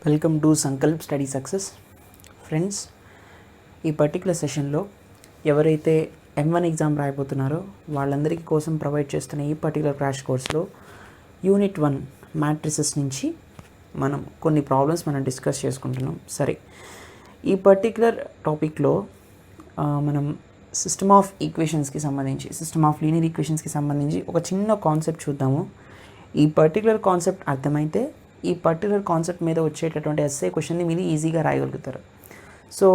Welcome to Sankalp study success. Friends, ఈ particular సెషన్లో ఎవరైతే M1 ఎగ్జామ్ రాయబోతున్నారో వాళ్ళందరికీ కోసం ప్రొవైడ్ చేస్తున్న ఈ పర్టికులర్ క్రాష్ కోర్స్లో యూనిట్ 1 మ్యాట్రిసెస్ నుంచి మనం కొన్ని ప్రాబ్లమ్స్ డిస్కస్ చేసుకుంటున్నాం. సరే, ఈ పర్టికులర్ టాపిక్లో మనం సిస్టమ్ ఆఫ్ ఈక్వేషన్స్కి సంబంధించి, సిస్టమ్ ఆఫ్ లీనియర్ ఈక్వేషన్స్కి సంబంధించి ఒక చిన్న కాన్సెప్ట్ చూద్దాము. ఈ పర్టికులర్ కాన్సెప్ట్ అర్థమైతే ఈ పర్టికులర్ కాన్సెప్ట్ మీద వచ్చేటటువంటి ఎస్ఏ క్వశ్చన్ని మీరు ఈజీగా రాయగలుగుతారు. సో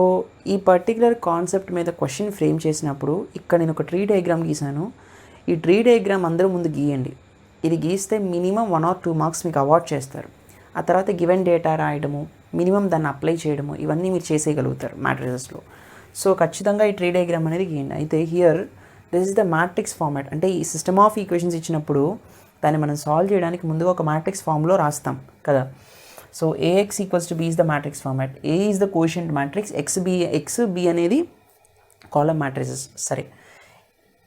ఈ పర్టికులర్ కాన్సెప్ట్ మీద క్వశ్చన్ ఫ్రేమ్ చేసినప్పుడు ఇక్కడ నేను ఒక ట్రీ డయాగ్రామ్ గీసాను. ఈ ట్రీ డయాగ్రామ్ అందరూ ముందు గీయండి. ఇది గీస్తే మినిమం 1 or 2 మార్క్స్ మీకు అవార్డ్ చేస్తారు. ఆ తర్వాత గివెన్ డేటా రాయడము, మినిమం దాన్ని అప్లై చేయడము, ఇవన్నీ మీరు చేసేయగలుగుతారు మ్యాట్రిసెస్లో. సో ఖచ్చితంగా ఈ ట్రీ డయాగ్రామ్ అనేది గీయండి. అయితే here this is the matrix format. అంటే ఈ సిస్టమ్ ఆఫ్ ఈక్వేషన్స్ ఇచ్చినప్పుడు దాన్ని మనం సాల్వ్ చేయడానికి ముందుగా ఒక మ్యాట్రిక్స్ ఫామ్లో రాస్తాం కదా. So AX equals to B is the matrix format. A is the quotient matrix, X B అనేది కాలమ్ మ్యాట్రిసెస్. సరే,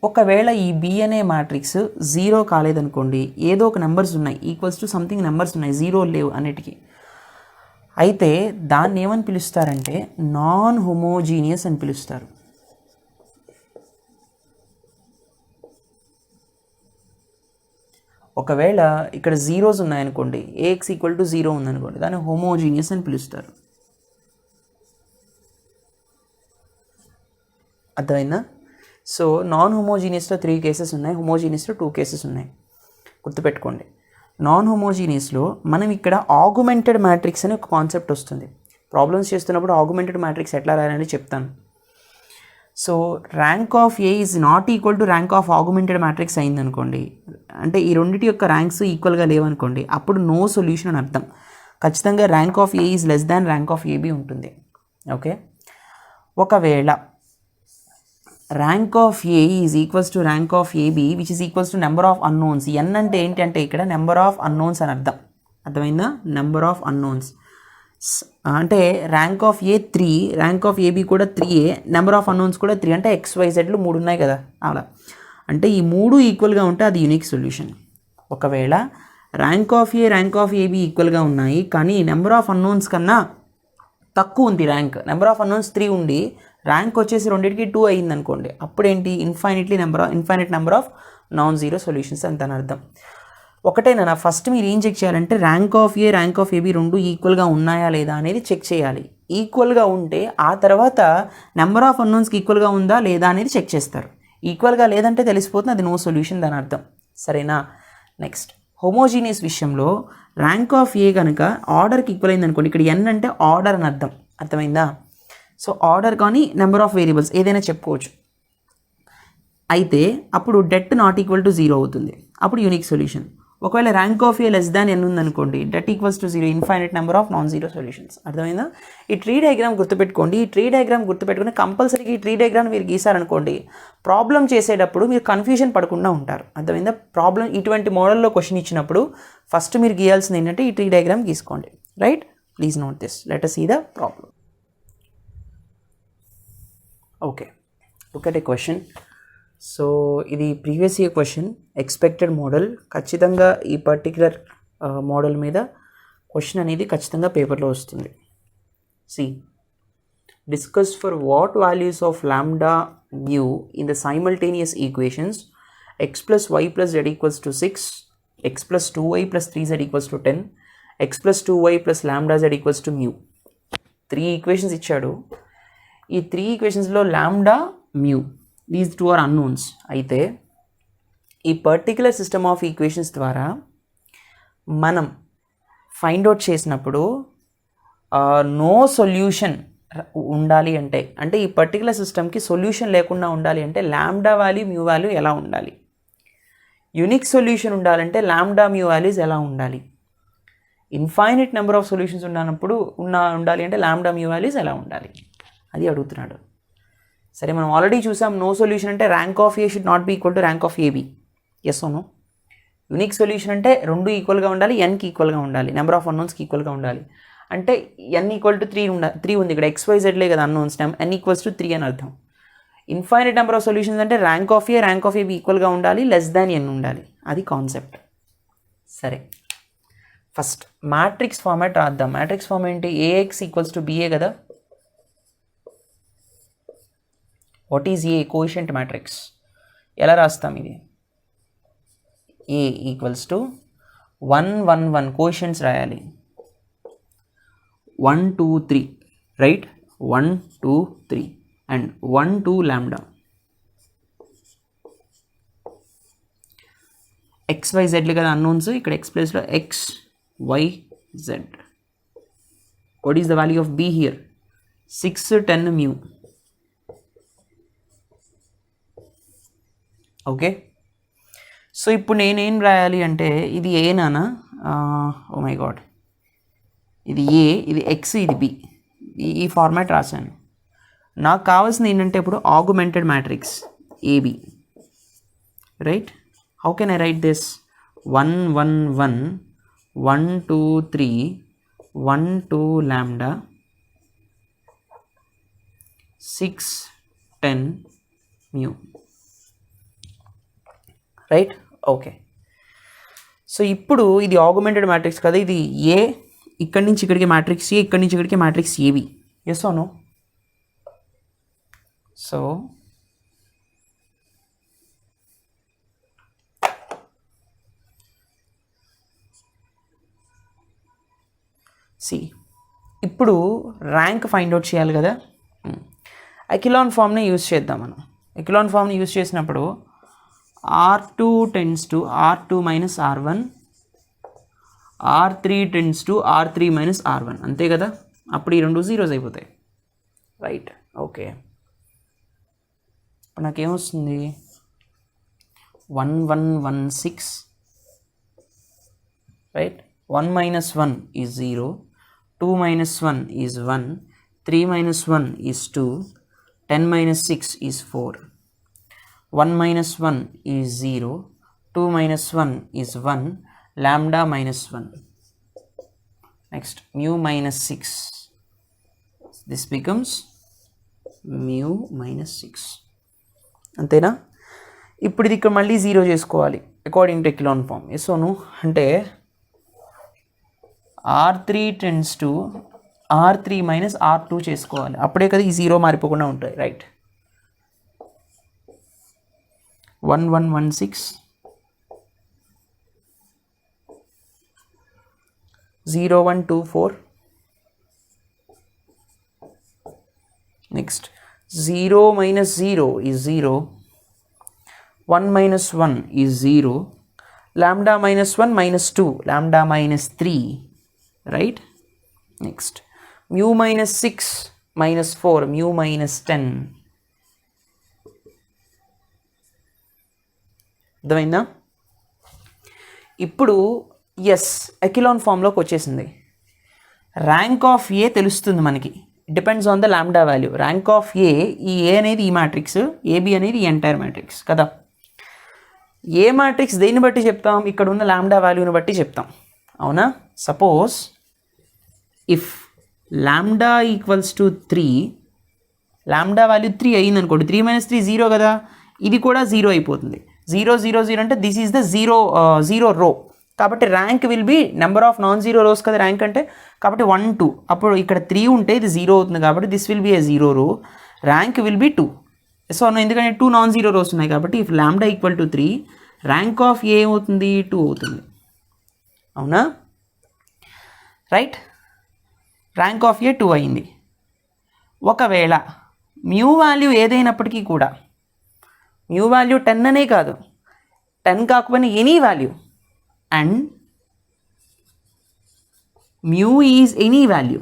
ఒకవేళ ఈ B అనే మ్యాట్రిక్స్ 0 కాలేదనుకోండి, ఏదో ఒక నెంబర్స్ ఉన్నాయి, ఈక్వల్స్ టు సంథింగ్ నెంబర్స్ ఉన్నాయి, 0 లేవు అన్నిటికీ, అయితే దాన్ని ఏమని పిలుస్తారంటే నాన్ హోమోజీనియస్ అని పిలుస్తారు. ఒకవేళ ఇక్కడ జీరోస్ ఉన్నాయనుకోండి, AX ఈక్వల్ టు 0 ఉందనుకోండి, దాన్ని హోమోజీనియస్ అని పిలుస్తారు. అర్థమైందా? సో నాన్ హోమోజీనియస్లో 3 కేసెస్ ఉన్నాయి, హోమోజీనియస్లో 2 కేసెస్ ఉన్నాయి. గుర్తుపెట్టుకోండి, నాన్ హోమోజీనియస్లో మనం ఇక్కడ ఆగ్మెంటెడ్ మ్యాట్రిక్స్ అనే ఒక కాన్సెప్ట్ వస్తుంది. ప్రాబ్లమ్స్ చేస్తున్నప్పుడు ఆగ్మెంటెడ్ మ్యాట్రిక్స్ ఎట్లా రాయాలని చెప్తాను. So rank of A is not equal to rank of augmented matrix అయిందనుకోండి, అంటే ఈ రెండింటి యొక్క ర్యాంక్స్ ఈక్వల్గా లేవనుకోండి, అప్పుడు నో సొల్యూషన్ అని అర్థం. ఖచ్చితంగా rank of A is less than rank of AB ఉంటుంది. ఓకే, ఒకవేళ rank of A is equals to rank of AB which is equals to number of unknowns. N అంటే ఏంటి అంటే ఇక్కడ నెంబర్ ఆఫ్ అన్నోన్స్ అని అర్థం. అర్థమైందా? నెంబర్ ఆఫ్ అన్నోన్స్ అంటే rank of A 3, rank of AB కూడా 3A, నెంబర్ ఆఫ్ అన్నోన్స్ కూడా 3, అంటే XYZలు 3 ఉన్నాయి కదా అలా. అంటే ఈ 3 ఈక్వల్గా ఉంటే అది యూనిక్ సొల్యూషన్. ఒకవేళ rank of A, rank of AB ఈక్వల్గా ఉన్నాయి, కానీ నెంబర్ ఆఫ్ అన్నోన్స్ కన్నా తక్కువ ఉంది ర్యాంక్, నెంబర్ ఆఫ్ అన్నోన్స్ 3 ఉండి ర్యాంక్ వచ్చేసి రెండింటికి 2 అయ్యింది అనుకోండి, అప్పుడేంటి infinite number of non zero solutions అని అర్థం. ఒకటేనా, ఫస్ట్ మీరు ఏం చెక్ చేయాలంటే rank of A, rank of AB రెండు ఈక్వల్గా ఉన్నాయా లేదా అనేది చెక్ చేయాలి. ఈక్వల్గా ఉంటే ఆ తర్వాత నెంబర్ ఆఫ్ అన్నోన్స్కి ఈక్వల్గా ఉందా లేదా అనేది చెక్ చేస్తారు. ఈక్వల్గా లేదంటే తెలిసిపోతుంది అది నో సొల్యూషన్ దాని అర్థం. సరేనా? నెక్స్ట్, హోమోజీనియస్ విషయంలో ర్యాంక్ ఆఫ్ A కనుక ఆర్డర్కి ఈక్వల్ అయింది అనుకోండి, ఇక్కడ N అంటే ఆర్డర్ అని అర్థం. అర్థమైందా? సో ఆర్డర్ కానీ నెంబర్ ఆఫ్ వేరియబుల్స్ ఏదైనా చెప్పుకోవచ్చు. అయితే అప్పుడు డెట్ నాట్ ఈక్వల్ టు 0 అవుతుంది, అప్పుడు యూనిక్ సొల్యూషన్. ఒకవేళ rank of A less than N ఉందనుకోండి, debt equals to 0, infinite number of non zero solutions. అర్థమైందా? ఈ ట్రీ డయాగ్రామ్ గుర్తుపెట్టుకోండి. ఈ ట్రీ డయాగ్రామ్ గుర్తుపెట్టుకుని కంపల్సరీగా ఈ ట్రీ డయాగ్రామ్ మీరు గీసారనుకోండి, ప్రాబ్లం చేసేటప్పుడు మీరు కన్ఫ్యూజన్ పడకుండా ఉంటారు. అర్థమైందా? ప్రాబ్లం ఇటువంటి మోడల్లో క్వశ్చన్ ఇచ్చినప్పుడు ఫస్ట్ మీరు గీయాల్సింది ఏంటంటే ఈ ట్రీ డయాగ్రామ్ గీసుకోండి. Right? Please note this. Let us see the problem. Okay, look at a question. So ఇది previous year question, expected model. ఖచ్చితంగా ఈ పర్టిక్యులర్ మోడల్ మీద క్వశ్చన్ అనేది ఖచ్చితంగా పేపర్లో వస్తుంది. C, discuss for what values of lambda mu in the simultaneous equations x plus y plus z equals to 6, x plus 2y plus 3z equals to 10, x plus 2y plus lambda z equals to mu. 3 equations ఇచ్చాడు. ఈ 3 ఈక్వేషన్స్లో lambda, mu, these 2 are unknowns. అయితే ఈ particular system of equations ద్వారా మనం find out చేసినప్పుడు no solution ఉండాలి అంటే ఈ పర్టిక్యులర్ సిస్టమ్కి సొల్యూషన్ లేకుండా ఉండాలి అంటే లాంబ్డా వాల్యూ, మ్యూ వాల్యూ ఎలా ఉండాలి? యూనిక్ సొల్యూషన్ ఉండాలంటే లాంబ్డా, మ్యూ వాల్యూస్ ఎలా ఉండాలి? ఇన్ఫైనైట్ నెంబర్ ఆఫ్ సొల్యూషన్స్ ఉండాలి అంటే లాంబ్డా, మ్యూ వాల్యూస్ ఎలా ఉండాలి? అది అడుగుతున్నాడు. సరే, మనం ఆల్రెడీ చూసాం నో సొల్యూషన్ అంటే rank of A should not be equal to rank of AB. Yes or no? Unique solution అంటే రెండు ఈక్వల్గా ఉండాలి, Nకి ఈక్వల్గా ఉండాలి, నెంబర్ ఆఫ్ అన్నోన్స్కి ఈక్వల్గా ఉండాలి. అంటే N ఈక్వల్ టు 3 ఉంది ఇక్కడ, XYZలే కదా అన్నోన్స్, N ఈక్వల్స్ టు 3 అని అర్థం. ఇన్ఫైనైట్ నెంబర్ ఆఫ్ సొల్యూషన్స్ అంటే rank of A, rank of AB ఈక్వల్గా ఉండాలి, లెస్ దాన్ N ఉండాలి. అది కాన్సెప్ట్. సరే, ఫస్ట్ మ్యాట్రిక్స్ ఫార్మాట్ రాద్దాం. మ్యాట్రిక్స్ ఫార్మ్ ఏంటి? ఏఎక్స్ ఈక్వల్స్ టు బిఏ కదా. What is a? Coefficient matrix. ఎలా రాస్తాం ఇది? ఏ ఈక్వల్స్ టు 1 1 1 కోఎఫిషియంట్స్ రాయాలి. 1 2 3 right. 1 2 3 and 1 2 lambda. X Y జెడ్లు కదా అన్నోన్స్. ఇక్కడ ఎక్స్ ప్లేస్లో X Y Z. What is the value of B here? 6 10 mu. Okay, so ఇప్పుడు నేనేం రాయాలి అంటే ఇది ఏ నానా. ఓ మై గాడ్, ఇది ఏ, ఇది ఎక్స్, ఇది బి. ఈ ఫార్మాట్ రాశాను. నాకు కావాల్సింది ఏంటంటే ఇప్పుడు augmented matrix AB right. How can I write this? 1 1 1 1 2 3 1 2 lambda 6 10 mu right. Okay, so ఇప్పుడు ఇది ఆగ్మెంటెడ్ మ్యాట్రిక్స్ కదా. ఇది ఏ, ఇక్కడి నుంచి ఇక్కడికి మ్యాట్రిక్స్ ఏ, ఇక్కడి నుంచి ఇక్కడికి matrix AB. Yes or no? So C ఇప్పుడు ర్యాంక్ ఫైండ్ అవుట్ చేయాలి కదా. ఎకిలాన్ ఫామ్ని యూజ్ చేద్దాం మనం. ఎకిలాన్ ఫామ్ని యూజ్ చేసినప్పుడు R2 tends to R2 minus R1, R3 tends to R3 minus R1. అంతే కదా. అప్పుడు ఈ రెండు జీరోస్ అయిపోతాయి రైట్. ఓకే, ఇప్పుడు నాకేమొస్తుంది? 1 1 1 6 right. 1 minus 1 is 0, 2 minus 1 is 1, 3 minus 1 is 2, 10 minus 6 is 4. 1 minus 1 is 0, 2 minus 1 is 1, lambda minus 1. Next, mu minus 6. This becomes mu minus 6. అంతేనా? ఇప్పుడు ఇది ఇక్కడ మళ్ళీ 0 చేసుకోవాలి అకార్డింగ్ టు ఎకిలాన్ ఫామ్. ఎస్ఓను అంటే R3 tends to R3 minus R2 చేసుకోవాలి. అప్పుడే కదా ఈ 0 మారిపోకుండా ఉంటాయి right. 1 1 1 6 0 1 2 4. Next, 0 minus 0 is 0, 1 minus 1 is 0, lambda minus 1 minus 2, lambda minus 3 right. Next, mu minus 6 minus 4, mu minus 10. అర్థమైందా? ఇప్పుడు ఎస్ ఎకిలాన్ ఫామ్లోకి వచ్చేసింది. ర్యాంక్ ఆఫ్ ఏ తెలుస్తుంది మనకి. Depends on the lambda value. Rank of A, ఈ ఏ అనేది ఈ matrix, AB అనేది ఈ ఎంటైర్ మ్యాట్రిక్స్ కదా. ఏ మ్యాట్రిక్స్ దేన్ని బట్టి చెప్తాం? ఇక్కడ ఉన్న లాంబ్డా వాల్యూని బట్టి చెప్తాం, అవునా? Suppose if lambda equals to 3, lambda value 3 అయ్యింది అనుకోండి. 3 minus 3 0 కదా. ఇది కూడా 0 అయిపోతుంది. 0 0 0 అంటే this is the zero row. కాబట్టి rank will be number of non zero rows కదా ర్యాంక్ అంటే. కాబట్టి 1 2, అప్పుడు ఇక్కడ 3 ఉంటే ఇది 0 అవుతుంది. కాబట్టి దిస్ విల్ బి ఏ 0 రో. Rank will B 2. సో ఎందుకంటే 2 నాన్ జీరో రోస్ ఉన్నాయి కాబట్టి if lambda equal to 3, rank of A ఏమవుతుంది? 2 అవుతుంది, అవునా రైట్. ర్యాంక్ ఆఫ్ ఏ 2 అయింది. ఒకవేళ మ్యూ వాల్యూ ఏదైనప్పటికీ కూడా, మ్యూ వాల్యూ 10 అనే కాదు, 10 కాకపోయినా any value, and mu is any value.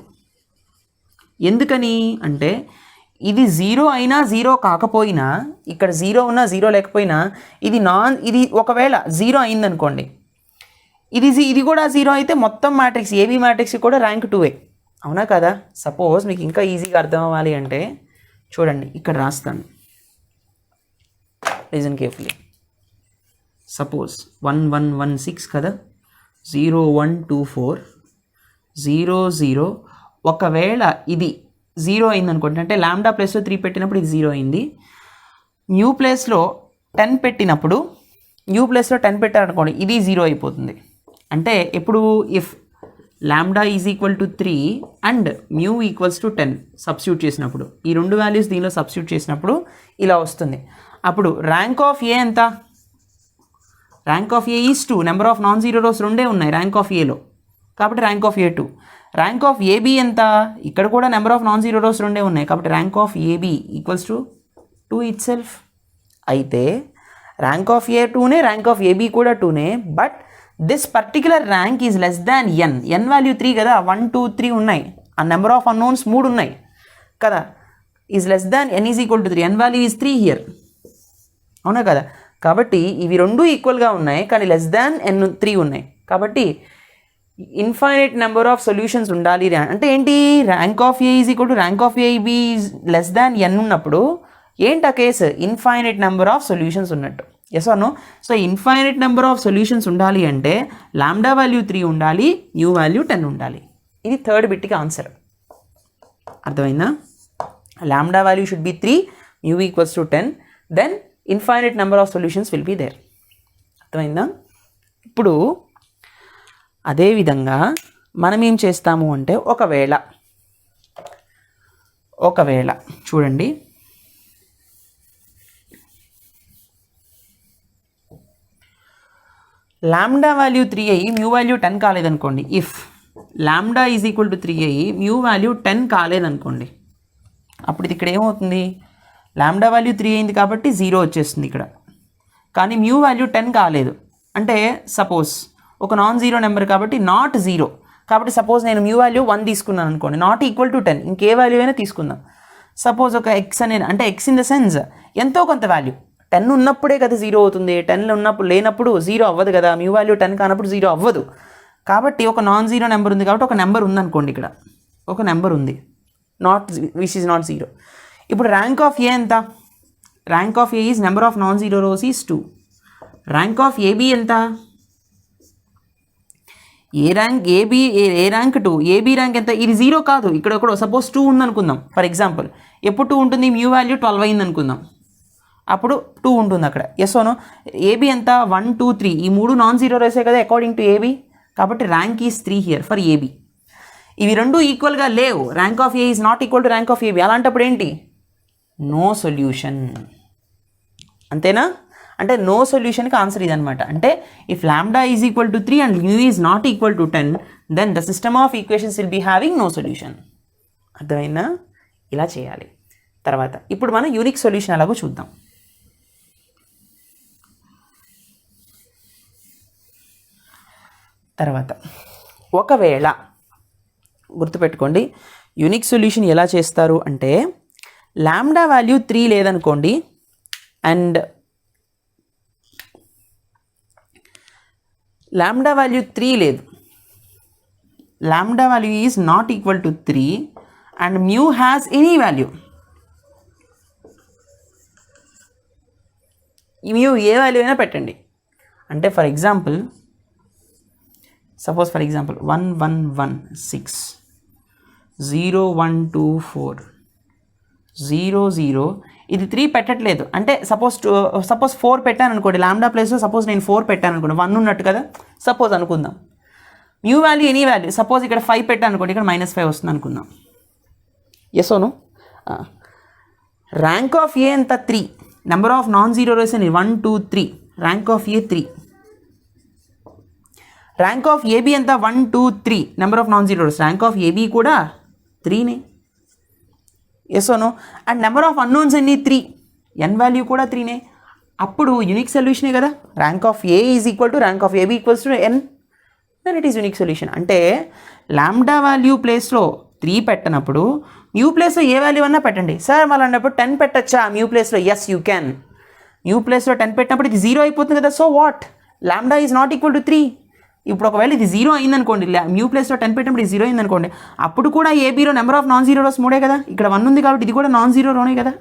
ఎందుకని అంటే ఇది 0 అయినా 0 కాకపోయినా, ఇక్కడ 0 ఉన్నా 0 లేకపోయినా, ఇది ఒకవేళ 0 అయిందనుకోండి, ఇది కూడా 0 అయితే మొత్తం మ్యాట్రిక్స్ ఏబీ మ్యాట్రిక్స్ కూడా ర్యాంక్ 2ఏ, అవునా కదా. సపోజ్ మీకు ఇంకా ఈజీగా అర్థం అవ్వాలి అంటే చూడండి, ఇక్కడ రాస్తాను, లిజన్ కేర్ఫుల్లీ. సపోజ్ 1 1 1 6 కదా, 0 1 2 4 0 0. ఒకవేళ ఇది 0 అయింది అనుకోండి, అంటే లాంబ్డా ప్లేస్లో 3 పెట్టినప్పుడు ఇది 0 అయింది. న్యూ ప్లేస్లో 10 పెట్టినప్పుడు, న్యూ ప్లేస్లో 10 పెట్టారనుకోండి, ఇది 0 అయిపోతుంది. అంటే ఇప్పుడు if lambda is equal to 3 and mu equals to 10 substitute చేసినప్పుడు, ఈ రెండు వాల్యూస్ దీనిలో సబ్స్టిట్యూట్ చేసినప్పుడు ఇలా వస్తుంది. అప్పుడు ర్యాంక్ ఆఫ్ ఏ ఎంత? Rank of A is 2. Number of non zero rows రెండే ఉన్నాయి ర్యాంక్ ఆఫ్ ఏలో, కాబట్టి rank of A 2. Rank of AB ఎంత? ఇక్కడ కూడా number of non zero rows రెండే ఉన్నాయి, కాబట్టి rank of AB equals to 2 itself. అయితే ర్యాంక్ ఆఫ్ ఏ 2నే, ర్యాంక్ ఆఫ్ ఏబీ కూడా 2నే, but this particular rank is less than N. N value 3 కదా, 1 2 3 ఉన్నాయి, ఆ నెంబర్ ఆఫ్ అన్నోన్స్ 3 ఉన్నాయి కదా, is less than n is equal to 3. N value is 3 here, అవునా కదా? కాబట్టి ఇవి రెండు ఈక్వల్గా ఉన్నాయి, కానీ లెస్ దాన్ ఎన్ 3 ఉన్నాయి. కాబట్టి ఇన్ఫైనైట్ నెంబర్ ఆఫ్ సొల్యూషన్స్ ఉండాలి అంటే ఏంటి? Rank of A is equal to rank of AB less than n ఉన్నప్పుడు ఏంటి ఆ case? Infinite number of solutions ఉన్నట్టు. Yes or no? So infinite number of solutions ఉండాలి అంటే లాంబ్డా వాల్యూ 3 ఉండాలి, న్యూ వాల్యూ 10 ఉండాలి. ఇది థర్డ్ బిట్కి ఆన్సర్. అర్థమైందా? Lambda value should be 3, nu equals to 10, then infinite number of solutions will be there. అర్థమైందా? ఇప్పుడు అదేవిధంగా మనం ఏం చేస్తాము అంటే ఒకవేళ చూడండి, లాంబ్డా వాల్యూ 3 అయ్యి మ్యూ వాల్యూ 10 కాలేదనుకోండి. If lambda is equal to 3 అయ్యి మ్యూ వాల్యూ 10 కాలేదనుకోండి, అప్పుడు ఇది ఇక్కడ ఏమవుతుంది? లాంబ్డా వాల్యూ 3 అయింది కాబట్టి 0 వచ్చేస్తుంది ఇక్కడ, కానీ మ్యూ వాల్యూ 10 కాలేదు. అంటే సపోజ్ ఒక నాన్ జీరో నెంబర్ కాబట్టి నాట్ 0, కాబట్టి సపోజ్ నేను మ్యూ వాల్యూ 1 తీసుకున్నాను అనుకోండి, నాట్ ఈక్వల్ టు 10, ఇంకే వాల్యూ అయినా తీసుకుందాం. సపోజ్ ఒక ఎక్స్ అనే, అంటే ఎక్స్ ఇన్ ద సెన్స్ ఎంతో కొంత వాల్యూ, 10 ఉన్నప్పుడే కదా 0 అవుతుంది, 10 ఉన్నప్పుడు లేనప్పుడు 0 అవ్వదు కదా, మ్యూ వాల్యూ 10 కానప్పుడు 0 అవ్వదు. కాబట్టి ఒక నాన్ జీరో నెంబర్ ఉంది కాబట్టి ఒక నెంబర్ ఉందనుకోండి, ఇక్కడ ఒక నెంబర్ ఉంది, నాట్ విచ్ ఈజ్ నాట్ 0. ఇప్పుడు ర్యాంక్ ఆఫ్ ఏ ఎంత? Rank of A is number of non zero rose is 2. Rank of AB ఎంత? ఏ ర్యాంక్ ఏబీ, ఏ ర్యాంక్ 2, ఏబీ ర్యాంక్ ఎంత? ఇది 0 కాదు, ఇక్కడ సపోజ్ 2 ఉందనుకుందాం ఫర్ ఎగ్జాంపుల్. ఎప్పుడు 2 ఉంటుంది? మ్యూ వాల్యూ 12 అయింది అనుకుందాం, అప్పుడు 2 ఉంటుంది అక్కడ. ఎస్ ఓనో? ఏబీ ఎంత? 1 2 3, ఈ 3 నాన్ జీరో రేసే కదా అకార్డింగ్ టు ఏబీ, కాబట్టి rank is 3 here for AB. ఇవి రెండు ఈక్వల్గా లేవు, rank of A is not equal to rank of AB. అలాంటప్పుడు ఏంటి? No solution. అంతేనా? అంటే నో సొల్యూషన్కి ఆన్సర్ ఇదనమాట. అంటే if lambda is equal to 3 and nu is not equal to 10, then the system of equations will be having no solution. అర్థమైందా? ఇలా చేయాలి. తర్వాత ఇప్పుడు మనం యూనిక్ సొల్యూషన్ ఎలాగో చూద్దాం. తర్వాత ఒకవేళ గుర్తుపెట్టుకోండి, యూనిక్ సొల్యూషన్ ఎలా చేస్తారు అంటే లాంబ్డా వాల్యూ 3 లేదనుకోండి, అండ్ లాంబ్డా వాల్యూ 3 లేదు, lambda value is not equal to 3 and mu has any value. ఈ మ్యూ ఏ వాల్యూ అయినా పెట్టండి. అంటే ఫర్ ఎగ్జాంపుల్ సపోజ్ 1116 0124 00, ఇది 3 పెట్టట్లేదు. అంటే సపోజ్ 4 పెట్టాను అనుకోండి, లాంబ్డా ప్లేస్లో సపోజ్ నేను 4 పెట్టాను అనుకోండి, 1 ఉన్నట్టు కదా సపోజ్ అనుకుందాం. Mu value any value, suppose ఇక్కడ 5 పెట్టాను అనుకోండి, ఇక్కడ -5 వస్తుంది అనుకుందాం. Yes or no? Rank of A ఎంత? 3. Number of non zero rows అని 1 2 3, rank of A 3. Rank of AB ఎంత? 1 2 3, number of non zero rows, rank of AB కూడా 3నే. Yes or no? And number of unknowns అన్ని 3, ఎన్ వాల్యూ కూడా 3నే. అప్పుడు unique సొల్యూషనే కదా. Rank of A is equal to rank of AB equals to n, then it is unique solution. అంటే lambda value ప్లేస్లో 3 పెట్టనప్పుడు mu ప్లేస్లో ఏ వాల్యూ అన్నా పెట్టండి. సార్ మళ్ళీ అన్నప్పుడు 10 పెట్టచ్చా మ్యూ ప్లేస్లో? Yes you can. మ్యూ ప్లేస్లో 10 పెట్టినప్పుడు ఇది 0 అయిపోతుంది కదా. So what? Lambda is not equal to 3. ఇప్పుడు ఒకవేళ ఇది 0 అయిందనుకోండి, మ్యూ ప్లేస్లో 10 పెట్టినప్పుడు ఇది 0 అయిందనుకోండి, అప్పుడు కూడా ఏబీలో number of non zero rows 3 కదా. ఇక్కడ 1 ఉంది కాబట్టి ఇది కూడా నాన్ జీరో రోనే కదా.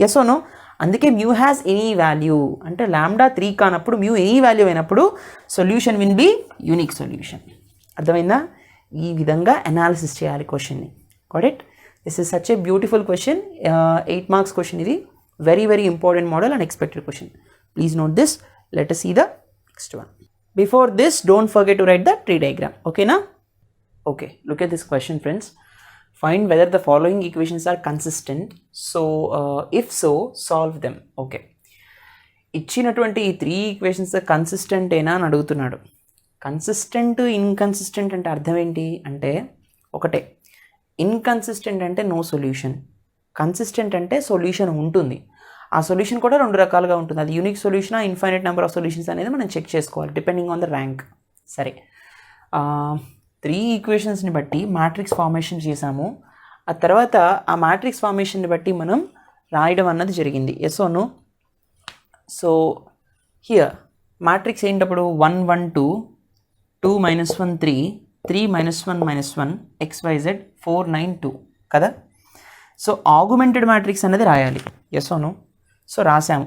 Yes or no? అందుకే మ్యూ హ్యాస్ ఎనీ వాల్యూ. అంటే లాంబ్డా 3 కానప్పుడు మ్యూ ఎనీ వాల్యూ అయినప్పుడు solution will be unique solution. అర్థమైందా? ఈ విధంగా అనాలిసిస్ చేయాలి క్వశ్చన్ని. Got it? This is such a beautiful question. 8 marks question ఇది. Very very important model and expected question. Please note this. Let us see the next one. Before this, don't forget to write the tree diagram. Okay na? Okay, look at this question, friends. Find whether the following equations are consistent. So, if so, solve them. Okay. ఇచ్చినటువంటి ఈ 3 equations consistent అయినా అని అడుగుతున్నాడు. Consistent inconsistent అంటే అర్థం ఏంటి అంటే ఒకటే, ఇన్కన్సిస్టెంట్ అంటే నో సొల్యూషన్, కన్సిస్టెంట్ అంటే సొల్యూషన్ ఉంటుంది. ఆ సొల్యూషన్ కూడా 2 రకాలుగా ఉంటుంది. అది unique solution, infinite number of solutions అనేది మనం చెక్ చేసుకోవాలి డిపెండింగ్ ఆన్ ద ర్యాంక్. సరే, 3 ఈక్వేషన్స్ని బట్టి మ్యాట్రిక్స్ ఫార్మేషన్ చేసాము. ఆ తర్వాత ఆ మ్యాట్రిక్స్ ఫార్మేషన్ని బట్టి మనం రాయడం అన్నది జరిగింది. Yes or no? So here matrix ఏంటప్పుడు 1 1 2 2 -1 3 3 -1 -1 XYZ 4 9 2 కదా. సో ఆగ్మెంటెడ్ మ్యాట్రిక్స్ అనేది రాయాలి. Yes or no? సో రాసాం.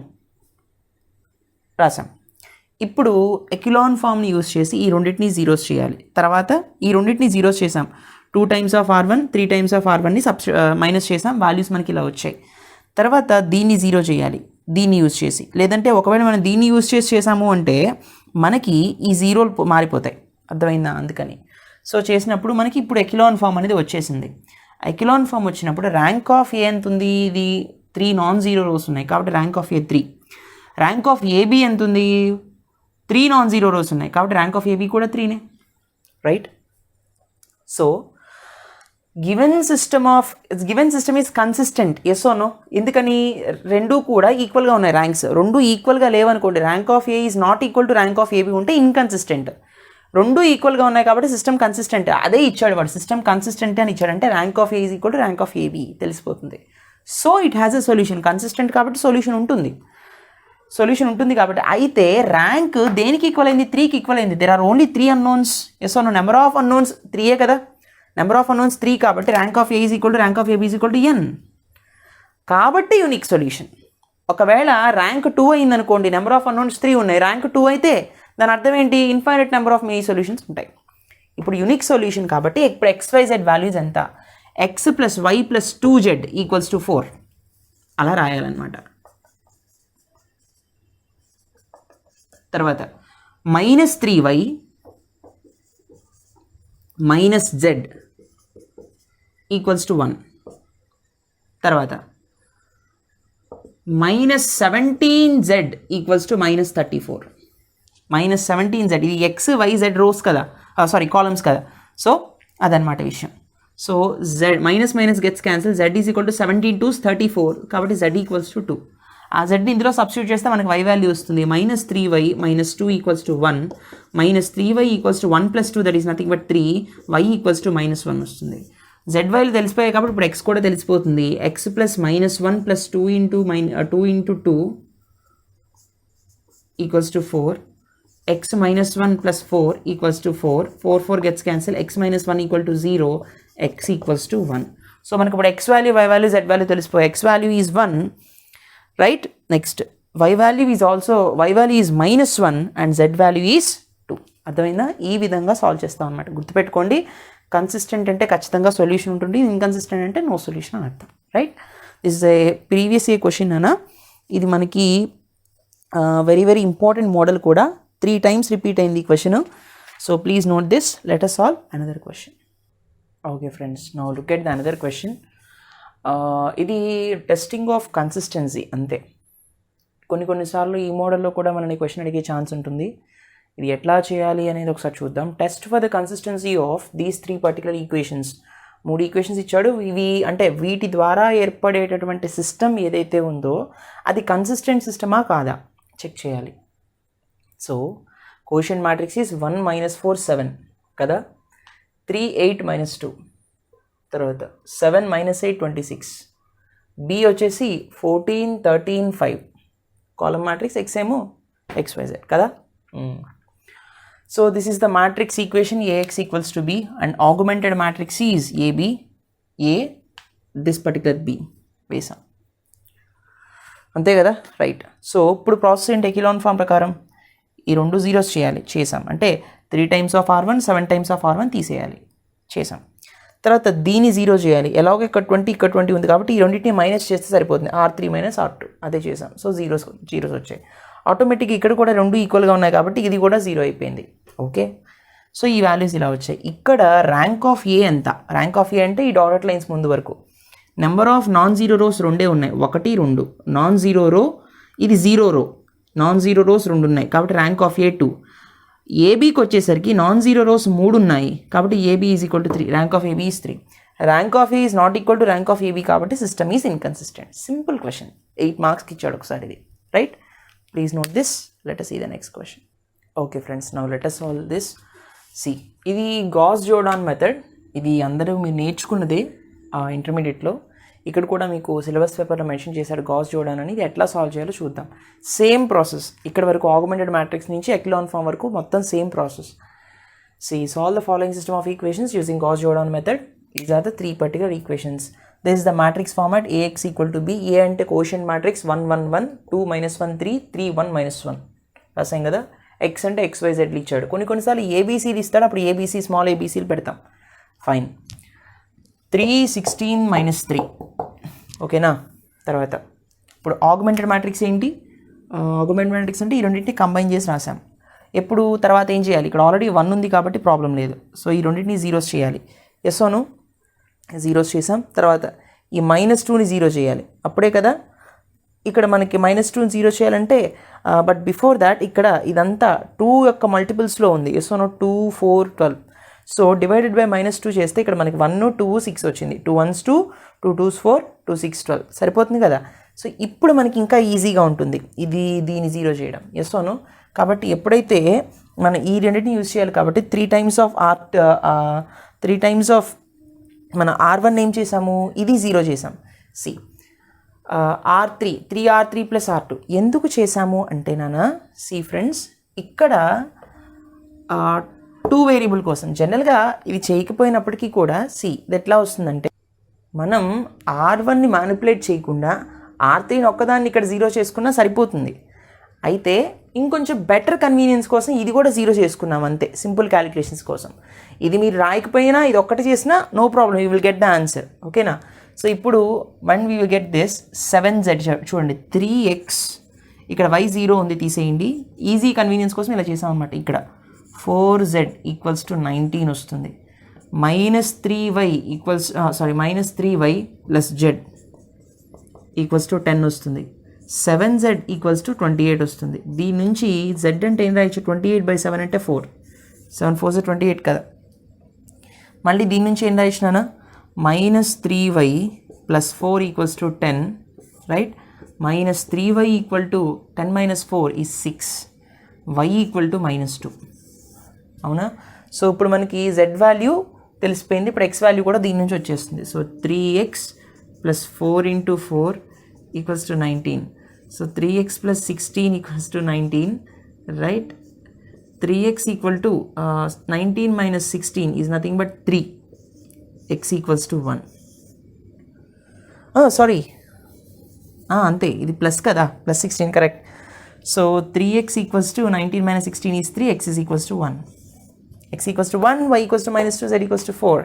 ఇప్పుడు ఎకిలాన్ ఫామ్ని యూస్ చేసి ఈ రెండింటిని జీరోస్ చేయాలి. తర్వాత ఈ రెండింటిని జీరోస్ చేసాం. 2 times of R1 3 times of R1ని minus చేసాం. వాల్యూస్ మనకి ఇలా వచ్చాయి. తర్వాత దీన్ని జీరో చేయాలి దీన్ని యూజ్ చేసి. లేదంటే ఒకవేళ మనం దీన్ని యూజ్ చేసాము అంటే మనకి ఈ జీరోలు మారిపోతాయి. అర్థమైందా? అందుకని సో చేసినప్పుడు మనకి ఇప్పుడు ఎకిలాన్ ఫామ్ అనేది వచ్చేసింది. ఎకిలాన్ ఫామ్ వచ్చినప్పుడు ర్యాంక్ ఆఫ్ ఏ ఎంత ఉంది? ఇది 3 నాన్ జీరో రోస్ ఉన్నాయి కాబట్టి rank of A 3. Rank of AB ఎంత ఉంది? 3 నాన్ జీరో రోస్ ఉన్నాయి కాబట్టి ర్యాంక్ ఆఫ్ ఏబి కూడా 3నే, right? So given system is consistent. Yes or no? ఎందుకని? రెండు కూడా ఈక్వల్గా ఉన్నాయి ర్యాంక్స్. రెండు ఈక్వల్గా లేవనుకోండి, rank of A is not equal to rank of AB ఉంటే ఇన్కన్సిస్టెంట్. రెండు ఈక్వల్గా ఉన్నాయి కాబట్టి సిస్టమ్ కన్సిస్టెంట్. అదే ఇచ్చాడు వాడు, సిస్టమ్ కన్సిస్టెంట్ అని ఇచ్చాడంటే rank of A is equal to rank of AB తెలిసిపోతుంది. So it has a solution. Consistent కాబట్టి సొల్యూషన్ ఉంటుంది కాబట్టి. అయితే ర్యాంక్ దేనికి ఈక్వల్ అయింది? 3కి ఈక్వల్ అయింది. There are only 3 unknowns. Yes or no? Number of unknowns 3 కదా. నెంబర్ ఆఫ్ అన్నోన్స్ 3 కాబట్టి rank of A is equal to rank of AB is equal to n కాబట్టి యూనిక్ సొల్యూషన్. ఒకవేళ rank 2 అయింది అనుకోండి, number of unknowns 3 ఉన్నాయి, rank 2 అయితే దాని అర్థం ఏంటి? Infinite number of many solutions ఉంటాయి. ఇప్పుడు యూనిక్ సొల్యూషన్ కాబట్టి ఇప్పుడు XYZ వాల్యూస్ ఎంత? x + y + 2z = 4 అలా రాయాలన్నమాట. తర్వాత -3y - z = 1. తర్వాత -17z = -34. -17z ఇది XYZ రోస్ కదా, సారీ కాలమ్స్ కదా. సో అదనమాట విషయం. So z minus gets cancel. z = 17 2 34 కాబట్టి z = 2. ఆ జెడ్ని ఇందులో సబ్స్టిట్యూట్ చేస్తే మనకి y వాల్యూ వస్తుంది. -3y - 2 = 1. -3y = 1 + 2 that is nothing but 3. y = -1 వస్తుంది. z వాల్యూ తెలిసిపోయాయి కాబట్టి ఇప్పుడు x కూడా తెలిసిపోతుంది. x + -1 + 2 × 2 = 4. x - 1 + 4 = 4. 4 4 gets cancel. x - 1 = 0. x = 1. So మనకి ఇప్పుడు x value, y value, z value తెలిసిపోయి x value is 1, right? Next y value is -1 and z value is 2. అర్థమైందా? ఈ విధంగా సాల్వ్ చేస్తాం అనమాట. గుర్తుపెట్టుకోండి, కన్సిస్టెంట్ అంటే ఖచ్చితంగా సొల్యూషన్ ఉంటుంది, ఇన్కన్సిస్టెంట్ అంటే నో సొల్యూషన్ అని అర్థం, right? This is a previous year question అన్న. ఇది మనకి వెరీ వెరీ ఇంపార్టెంట్ మోడల్ కూడా. 3 times రిపీట్ అయింది ఈ question. So please note this. Let us solve another question. Okay friends, now look at the another question. ఇది testing of consistency అంతే. కొన్నిసార్లు ఈ మోడల్లో కూడా మనని క్వశ్చన్ అడిగే ఛాన్స్ ఉంటుంది. ఇది ఎట్లా చేయాలి అనేది ఒకసారి చూద్దాం. Test for the consistency of these 3 particular equations. 3 equations ఇచ్చాడు. ఇవి అంటే వీటి ద్వారా ఏర్పడేటటువంటి సిస్టమ్ ఏదైతే ఉందో అది కన్సిస్టెంట్ సిస్టమా కాదా చెక్ చేయాలి. సో కోషియంట్ మ్యాట్రిక్స్ ఈజ్ 1 - 4 7 కదా. 3 8 - 2, తర్వాత 7 - 8 26. బి వచ్చేసి 14 13 5. కాలమ్ మ్యాట్రిక్స్ x ఏమో XYZ కదా. So this is the matrix equation AX = B and augmented matrix is AB A this particular B వేసాం అంతే కదా, రైట్? సో ఇప్పుడు ప్రాసెస్ ఏంటి? ఎకిలాన్ ఫామ్ ప్రకారం ఈ 2 జీరోస్ చేసాం అంటే 3 times of R1 7 times of R1 తీసేయాలి, చేసాం. తర్వాత దీన్ని జీరో చేయాలి. ఎలాగో ఇక్కడ 20 ఇక్కడ 20 ఉంది కాబట్టి ఈ రెండింటిని మైనస్ చేస్తే సరిపోతుంది. R3 - R2 అదే చేసాం. సో జీరోస్ వచ్చాయి. ఆటోమేటిక్గా ఇక్కడ కూడా 2 ఈక్వల్గా ఉన్నాయి కాబట్టి ఇది కూడా 0 అయిపోయింది. ఓకే, సో ఈ వాల్యూస్ ఇలా వచ్చాయి. ఇక్కడ ర్యాంక్ ఆఫ్ ఏ ఎంత? ర్యాంక్ ఆఫ్ ఏ అంటే ఈ డాటెడ్ లైన్స్ ముందు వరకు. Number of non zero rows రెండే ఉన్నాయి, 1 2. నాన్ జీరో రో, ఇది 0 రో. నాన్ జీరో రోస్ 2 ఉన్నాయి కాబట్టి ర్యాంక్ ఆఫ్ ఏ 2. ఏబీకి వచ్చేసరికి నాన్ జీరో రోస్ 3 ఉన్నాయి కాబట్టి AB is equal to 3. Rank of AB is 3. Rank of A is not equal to rank of AB కాబట్టి system is inconsistent. Simple question, 8 మార్క్స్కి ఇచ్చాడు ఒకసారి ఇది, right? Please note this. Let us see the next question. Okay friends, now let us solve this. C, ఇది Gauss Jordan method. ఇది అందరూ మీరు నేర్చుకున్నదే ఇంటర్మీడియట్లో. ఇక్కడ కూడా మీకు సిలబస్ పేపర్లో మెన్షన్ చేశాడు గాస్ జోర్డాన్ అని. ఇది ఎట్లా సాల్వ్ చేయాలో చూద్దాం. సేమ్ ప్రాసెస్, ఇక్కడ వరకు ఆగ్మెంటెడ్ మ్యాట్రిక్స్ నుంచి ఎక్లాన్ ఫామ్ వరకు మొత్తం same process. C, solve the following system of equations using Gauss Jordan method. These are the 3 particular equations. This is the matrix format AX = B. A అంటే coefficient matrix 1 1 1, 2 -1 3, 3 1 -1 రాసాం కదా. X అంటే XYZ ఇచ్చాడు. కొన్నిసార్లు ఏబీసీలు ఇస్తాడు, అప్పుడు ఏబీసీ స్మాల్ ఏబీసీలు పెడతాం. Fine. 3 16 -3 ఓకేనా. తర్వాత ఇప్పుడు ఆగ్మెంటెడ్ మ్యాట్రిక్స్ ఏంటి? ఆగ్మెంటెడ్ మ్యాట్రిక్స్ అంటే ఈ రెండింటిని కంబైన్ చేసి రాసాం. ఎప్పుడు తర్వాత ఏం చేయాలి? ఇక్కడ ఆల్రెడీ 1 ఉంది కాబట్టి ప్రాబ్లం లేదు. సో ఈ రెండింటిని జీరోస్ చేయాలి. ఎస్ ఓను జీరోస్ చేసాం. తర్వాత ఈ -2ని జీరో చేయాలి, అప్పుడే కదా ఇక్కడ మనకి -2ని జీరో చేయాలంటే. బట్ బిఫోర్ దాట్ ఇక్కడ ఇదంతా 2 యొక్క మల్టిపుల్స్లో ఉంది. Yes or 2 4 12. So divided by -2 చేస్తే ఇక్కడ మనకి 1 2 6 వచ్చింది. 2 1s 2, 2 2s 4, 2 6 12 సరిపోతుంది కదా. సో ఇప్పుడు మనకి ఇంకా ఈజీగా ఉంటుంది దీన్ని జీరో చేయడం. Yes or. కాబట్టి ఎప్పుడైతే మనం ఈ రెండింటిని యూజ్ చేయాలి కాబట్టి 3 టైమ్స్ ఆఫ్ మన R1 ఏం చేసాము? ఇది జీరో చేసాం. సి, R3 3R3 + R2 ఎందుకు చేసాము అంటే నాన్న, సి ఫ్రెండ్స్, ఇక్కడ 2 వేరియబుల్ కోసం. జనరల్గా ఇది చేయకపోయినప్పటికీ కూడా సి ఇది ఎట్లా వస్తుందంటే, మనం R1ని మ్యానిపులేట్ చేయకుండా R3ని ఒక్కదాన్ని ఇక్కడ జీరో చేసుకున్నా సరిపోతుంది. అయితే ఇంకొంచెం బెటర్ కన్వీనియన్స్ కోసం ఇది కూడా జీరో చేసుకున్నాం అంతే, సింపుల్ క్యాలిక్యులేషన్స్ కోసం. ఇది మీరు రాయకపోయినా ఇది ఒక్కటి చేసినా no problem, you will get the answer. ఓకేనా. సో ఇప్పుడు one we will get this 7z. చూడండి 3x, ఇక్కడ y 0 ఉంది తీసేయండి. ఈజీ కన్వీనియన్స్ కోసం ఇలా చేసాం అనమాట. ఇక్కడ 4z = 19 వస్తుంది. -3y + z = 10 వస్తుంది. 7z = 28 వస్తుంది. దీని నుంచి z అంటే ఏం రాయొచ్చు? 28/7 అంటే 4. 7 4 28 కదా. మళ్ళీ దీని నుంచి ఏం రాయించినానా? -3y + 4 = 10, right. -3y = 10 - 4 is 6, y = -2. అవునా. సో ఇప్పుడు మనకి z వాల్యూ తెలిసిపోయింది. ఇప్పుడు x వాల్యూ కూడా దీని నుంచి వచ్చేస్తుంది. So 3x + 4 × 4 = 19. So 3x + 16 = 19, right. 3x = 19 - 16 is nothing but 3. x = 1. Sorry, అంతే, ఇది ప్లస్ కదా, +16 correct. So 3x = 19 - 16 is 3, x = 1. x = 1, y = -2, z = 4,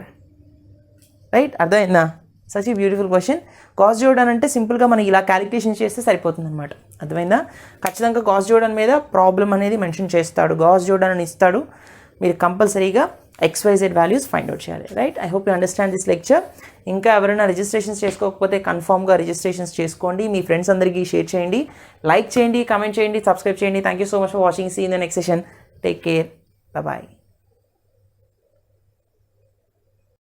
right. అర్థమైందా? Such a beautiful question. Gauss Jordan అంటే సింపుల్గా మనం ఇలా క్యాలిక్యులేషన్ చేస్తే సరిపోతుంది అనమాట. అర్థమైందా? ఖచ్చితంగా గాస్ జోర్డాన్ మీద ప్రాబ్లం అనేది మెన్షన్ చేస్తాడు, గాస్ జోర్డాన్ అని ఇస్తాడు. మీరు కంపల్సరీగా XYZ వాల్యూస్ ఫైండ్ అవుట్ చేయాలి, right. I hope you understand this lecture. ఇంకా ఎవరైనా రిజిస్ట్రేషన్స్ చేసుకోకపోతే కన్ఫామ్గా రిజిస్ట్రేషన్స్ చేసుకోండి. మీ ఫ్రెండ్స్ అందరికీ షేర్ చేయండి, లైక్ చేయండి, కామెంట్ చేయండి, సబ్స్క్రైబ్ చేయండి. Thank you so much for watching. See in the next session. Take care. Bye.